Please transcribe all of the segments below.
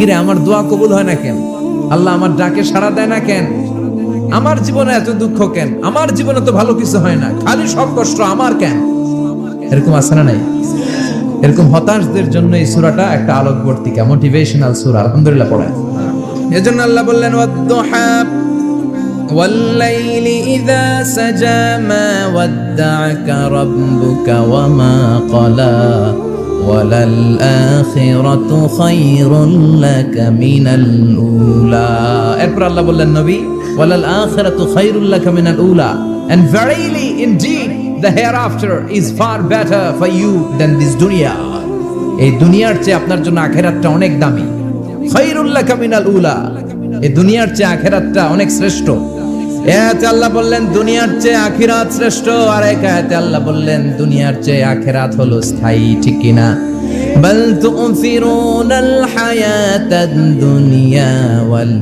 কিরে আমার দোয়া কবুল হয় না কেন, আল্লাহ আমার ডাকে সাড়া দেয় না কেন, আমার জীবনে এত দুঃখ কেন, আমার জীবনে তো ভালো কিছু হয় না, খালি সব কষ্ট আমার কেন? এরকম আছে না নাই? এরকম হতাশদের জন্য এই সূরাটা একটা আলোকবর্তিকা, মোটিভেশনাল সূরা। আলহামদুলিল্লাহ পড়েন। এজন্য আল্লাহ বললেন ওয়াদ-দুহা ওয়াল-লাইলি ইযা সাজা মা ওয়াদ্দা'আকা রাব্বুকা ওয়া মা ক্বালা ওয়ালাল আখিরাতু খায়রুল লাকা মিনাল উলা। এরপর আল্লাহ বললেন নবী ওয়ালাল আখিরাতু খায়রুল লাকা মিনাল উলা, and verily indeed the hereafter is far better for you than this dunya. এই দুনিয়ার চেয়ে আপনার জন্য আখিরাতটা অনেক দামি। খায়রুল লাকা মিনাল উলা, এই দুনিয়ার চেয়ে আখিরাতটা অনেক শ্রেষ্ঠ। এতে আল্লাহ বললেন দুনিয়ার চেয়ে আখিরাত শ্রেষ্ঠ, আর এক আয়াতে আল্লাহ বললেন দুনিয়ার চেয়ে আখিরাত হলো স্থায়ী। ঠিক কি না? বাল তু'থিরুনাল হায়াতাদ দুনিয়া ওয়াল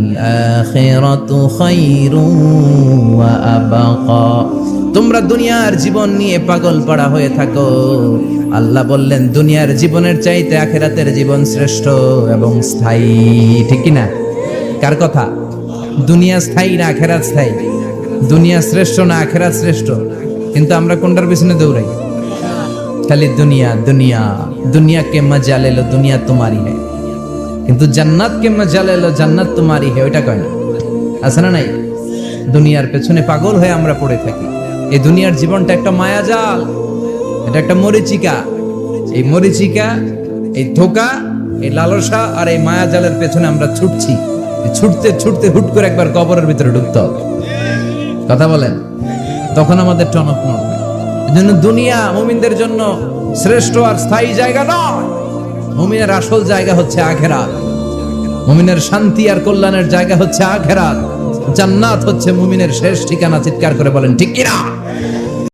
আখিরাতু খায়রুন ওয়া আবকা। তোমরা দুনিয়ার জীবন নিয়ে পাগল পাড়া হয়ে থাকো, আল্লাহ বললেন দুনিয়ার জীবনের চাইতে আখিরাতের জীবন শ্রেষ্ঠ এবং স্থায়ী। ঠিক কি না? কার কথা? দুনিয়া স্থায়ী না আখিরাত স্থায়ী? দুনিয়া শ্রেষ্ঠ না আখিরাত শ্রেষ্ঠ? কিন্তু আমরা কোনটার পিছনে দৌড়াই? খালি দুনিয়া দুনিয়া। দুনিয়া কে মজা লে লো, দুনিয়া তোমারি है, কিন্তু জান্নাত কে মজা লে লো, জান্নাত তোমারি है, ওইটা কয় না? আছে না নাই? দুনিয়ার পেছনে পাগল হয়ে আমরা পড়ে থাকি। এই দুনিয়ার জীবনটা একটা মায়াজাল, এটা একটা মরিচিকা। এই মরিচিকা, এই ধোঁকা, এই লালসা আর এই মায়াজালের পেছনে আমরা ছুটছি। ছুটতে ছুটতে হুট করে একবার কবরের ভিতরে ঢুকতে হবে। কথা বলেন, তখন আমাদের টনক নড়বে। এজন্য দুনিয়া মুমিনদের জন্য শ্রেষ্ঠ আর স্থায়ী জায়গা নয়। মুমিনের আসল জায়গা হচ্ছে আখিরাত। মুমিনের শান্তি আর কল্যাণের জায়গা হচ্ছে আখিরাত। জান্নাত হচ্ছে মুমিনের শেষ ঠিকানা। চিৎকার করে বলেন ঠিক কি না?